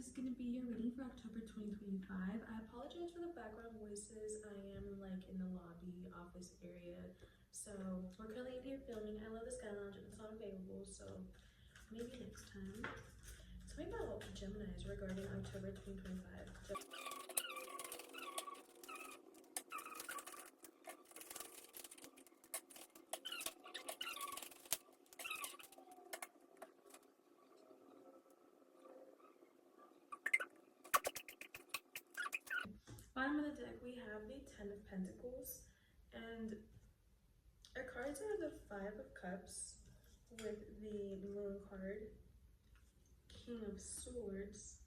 is going to be your reading for October 2025. I apologize for the background voices. I am like in the lobby office area. So we're currently in here filming. I love the Sky Lounge and it's not available, so maybe next time. Tell me about Geminis regarding October 2025. Bottom of the deck, we have the Ten of Pentacles, and our cards are the Five of Cups with the Moon card, King of Swords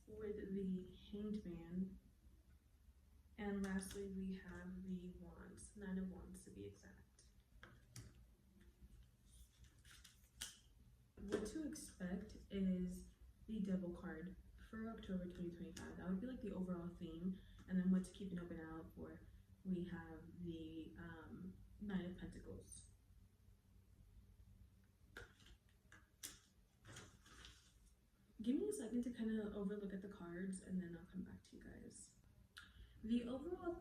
with the Hanged Man, and lastly we have the Wands, Nine of Wands to be exact. What to expect is the Devil card for October 2025. That would be like the overall theme, and then what to keep an open eye out for. We have the Nine of Pentacles. Give me a second to kind of overlook at the cards, and then I'll come back to you guys. The overall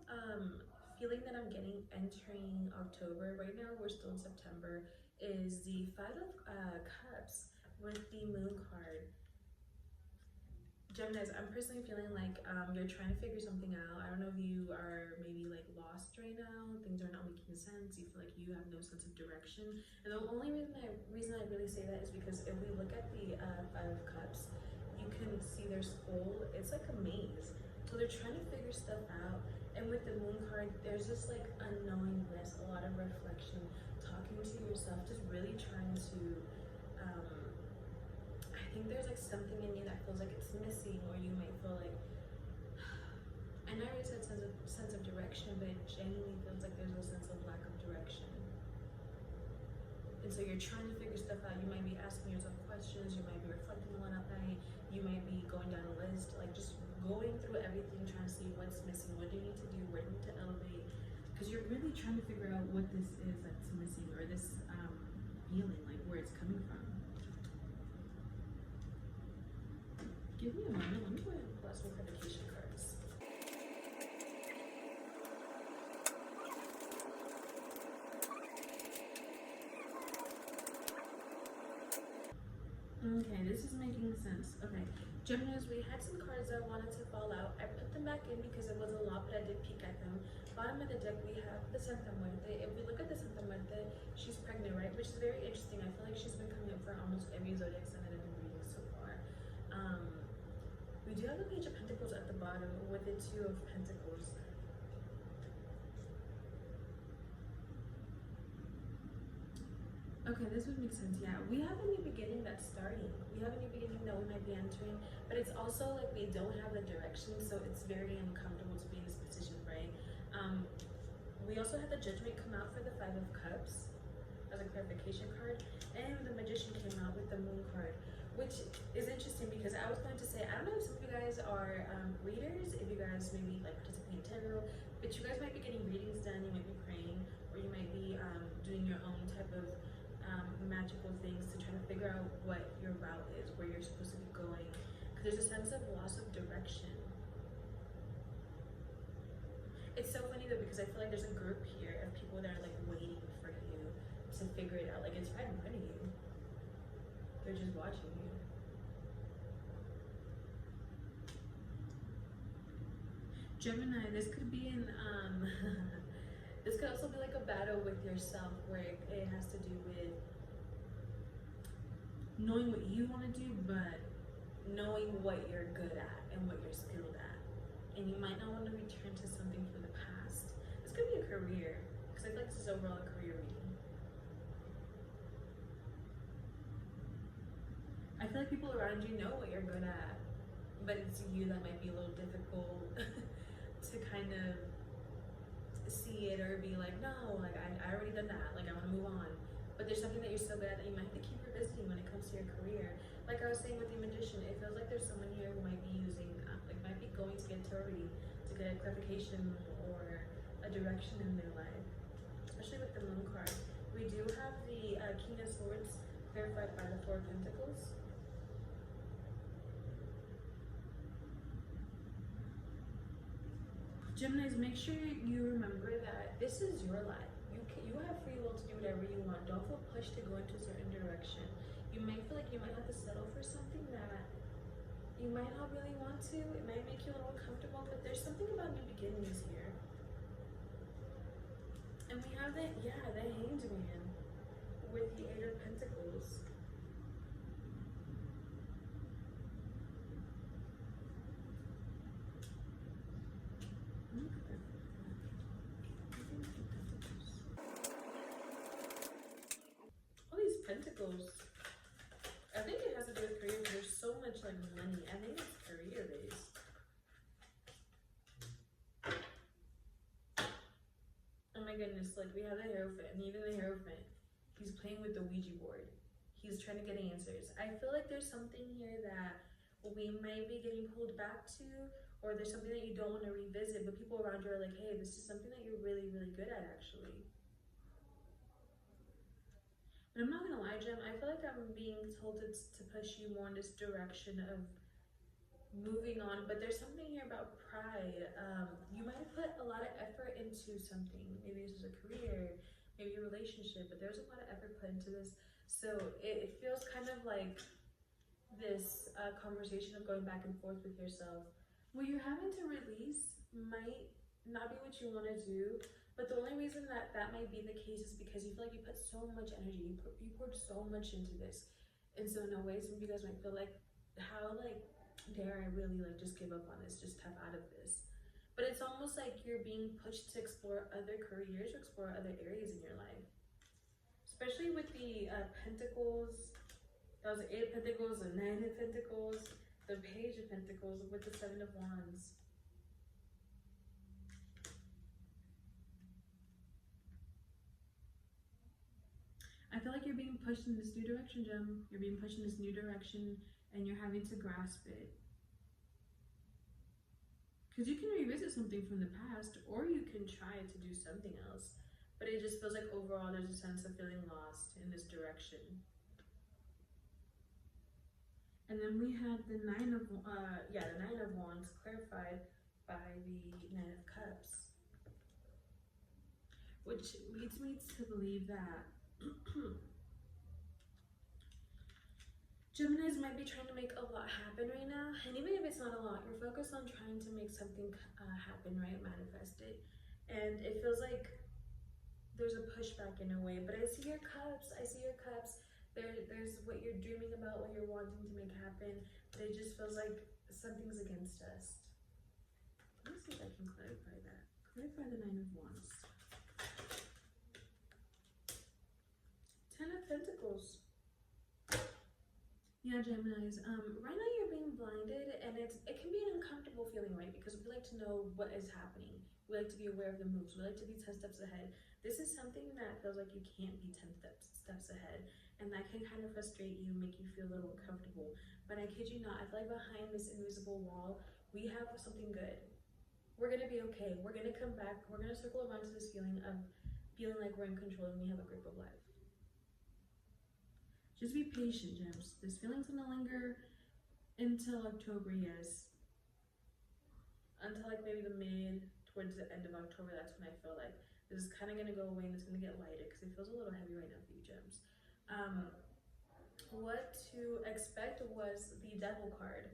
feeling that I'm getting entering October, right now we're still in September, is the Five of Cups with the Moon card. Geminis, I'm personally feeling like you're trying to figure something out. I don't know if you are maybe like lost right now. Things are not making sense. You feel like you have no sense of direction. And the only reason I really say that is because if we look at the Five of Cups, you can see their skull. It's like a maze. So they're trying to figure stuff out. And with the Moon card, there's just like unknowingness, a lot of reflection, talking to yourself, just really trying to I think there's like something in you that feels like it's missing, or you might feel like, I know I already said sense of direction, but it genuinely feels like there's a sense of lack of direction. And so you're trying to figure stuff out. You might be asking yourself questions, you might be reflecting a lot at night, you might be going down a list, like just going through everything, trying to see what's missing, what do you need to do, where do you need to elevate, because you're really trying to figure out what this is that's missing, or this feeling, like where it's coming from. Give me a moment, let me go ahead and pull out some clarification cards. Okay, this is making sense. Okay, Geminis, we had some cards that wanted to fall out. I put them back in because it was a lot, but I did peek at them. Bottom of the deck, we have the Santa Muerte. If we look at the Santa Muerte, she's pregnant, right? Which is very interesting. I feel like she's been coming up for almost every zodiac sign that I've been reading so far. We do have the Page of Pentacles at the bottom with the Two of Pentacles. Okay, this would make sense, yeah. We have a new beginning that's starting. We have a new beginning that we might be entering, but it's also like we don't have the direction, so it's very uncomfortable to be in this position, right? We also had the Judgment come out for the Five of Cups as a clarification card, and the Magician came out with the Moon card, which is interesting because I was going to say, I don't know if some of you guys are readers, if you guys maybe like participate in tarot, but you guys might be getting readings done, you might be praying, or you might be doing your own type of magical things to try to figure out what your route is, where you're supposed to be going, because there's a sense of loss of direction. It's so funny though, because I feel like there's a group here of people that are like waiting for you to figure it out. Like it's right in front of you. They're just watching you. Gemini, this could be an this could also be like a battle with yourself, where it has to do with knowing what you want to do, but knowing what you're good at and what you're skilled at. And you might not want to return to something from the past. This could be a career, because I feel like this is overall a career reading. I feel like people around you know what you're good at, but it's you that might be a little difficult to kind of see it, or be like, no, like I already done that, like I want to move on. But there's something that you're so good at that you might have to keep revisiting when it comes to your career. Like I was saying with the Magician, it feels like there's someone here who might be using, like might be going to get tarot reading to get a clarification or a direction in their life, especially with the Moon card. We do have the King of Swords clarified by the Four of Pentacles. Geminis, make sure you remember that this is your life. You have free will to do whatever you want. Don't feel pushed to go into a certain direction. You might feel like you might have to settle for something that you might not really want to. It might make you a little uncomfortable, but there's something about new beginnings here. And we have the Hanged Man with the Eight of Pentacles. All these pentacles. I think it has to do with career because there's so much like money. I think it's career based. Oh my goodness, like we have the Hierophant, and even the Hierophant, he's playing with the Ouija board. He's trying to get answers. I feel like there's something here that we might be getting pulled back to, or there's something that you don't want to revisit, but people around you are like, hey, this is something that you're really, really good at actually. But I'm not gonna lie, Gem, I feel like I'm being told to push you more in this direction of moving on, but there's something here about pride. You might have put a lot of effort into something. Maybe this is a career, maybe a relationship, but there's a lot of effort put into this. So it feels kind of like this conversation of going back and forth with yourself. What you're having to release might not be what you want to do, but the only reason that might be the case is because you feel like you put so much energy, you poured so much into this. And so in a way, some of you guys might feel like, how dare I really just give up on this, just tap out of this. But it's almost like you're being pushed to explore other careers or explore other areas in your life. Especially with the Pentacles, that was the Eight of Pentacles, the Nine of Pentacles, the Page of Pentacles with the Seven of Wands. I feel like you're being pushed in this new direction, Gem. You're being pushed in this new direction and you're having to grasp it. Because you can revisit something from the past, or you can try to do something else. But it just feels like overall there's a sense of feeling lost in this direction. And then we have the Nine of Wands clarified by the Nine of Cups. Which leads me to believe that Geminis might be trying to make a lot happen right now, and even if it's not a lot, you're focused on trying to make something happen, right? Manifest it. And it feels like there's a pushback in a way, but I see your cups. There's what you're dreaming about, what you're wanting to make happen, but it just feels like something's against us. Let me see if I can clarify that. Clarify the Nine of Wands. Ten of Pentacles. Yeah, Geminis. Right now you're being blinded, and it can be an uncomfortable feeling, right? Because we like to know what is happening. We like to be aware of the moves. We like to be 10 steps ahead. This is something that feels like you can't be 10 steps ahead, and that can kind of frustrate you, make you feel a little uncomfortable. But I kid you not, I feel like behind this invisible wall, we have something good. We're gonna be okay. We're gonna come back. We're gonna circle around to this feeling of feeling like we're in control and we have a grip of life. Just be patient, Gems. This feeling's gonna linger until October, yes. Until maybe towards the end of October, that's when I feel like this is kind of gonna go away and it's gonna get lighter because it feels a little heavy right now for you, Gems. What to expect was the Devil card.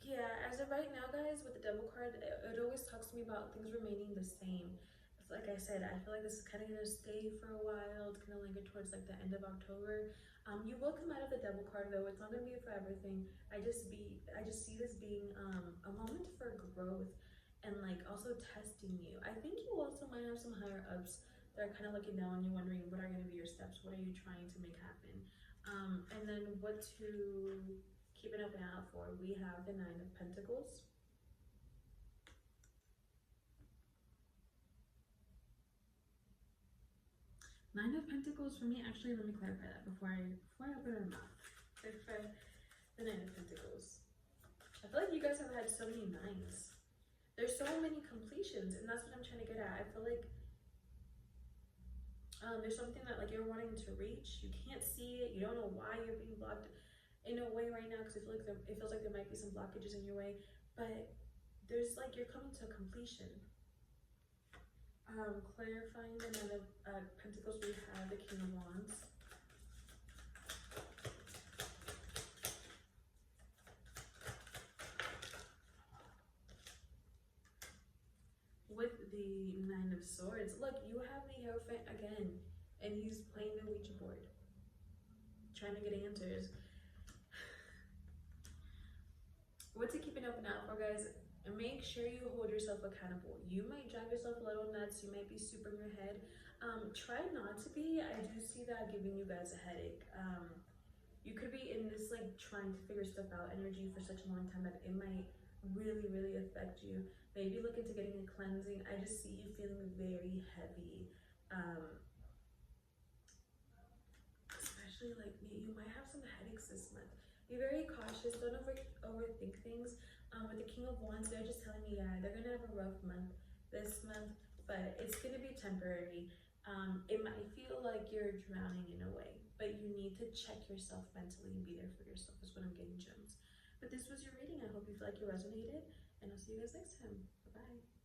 Yeah, as of right now, guys, with the Devil card, it always talks to me about things remaining the same. Like I said, I feel like this is kind of gonna stay for a while. It's gonna linger towards the end of October. You will come out of the Devil card though. It's not gonna be a forever thing. I just see this being a moment for growth and also testing you. I think you also might have some higher ups that are kind of looking down on you, wondering what are gonna be your steps. What are you trying to make happen? And then what to keep an open eye out for. We have the Nine of Pentacles. Nine of Pentacles for me, actually, let me clarify that before I open our mouth. The Nine of Pentacles. I feel like you guys have had so many nines. There's so many completions, and that's what I'm trying to get at. I feel like there's something that you're wanting to reach. You can't see it. You don't know why you're being blocked in a way right now because it feels like there might be some blockages in your way. But there's like you're coming to a completion. Clarifying the Nine of Pentacles, we have the King of Wands. With the Nine of Swords, look, you have the Hierophant again, and he's playing the Ouija board, trying to get answers. What to keep an open eye for, guys? And make sure you hold yourself accountable. You might drive yourself a little nuts. You might be super in your head. Try not to be. I do see that giving you guys a headache. You could be in this like trying to figure stuff out energy for such a long time that it might really, really affect you. Maybe look into getting a cleansing. I just see you feeling very heavy. Especially like you might have some headaches this month. Be very cautious. Don't overthink things. With the King of Wands, they're just telling me, yeah, they're gonna have a rough month this month, but it's gonna be temporary. It might feel like you're drowning in a way, but you need to check yourself mentally and be there for yourself is what I'm getting, gems. But this was your reading. I hope you feel like you resonated, and I'll see you guys next time. Bye-bye.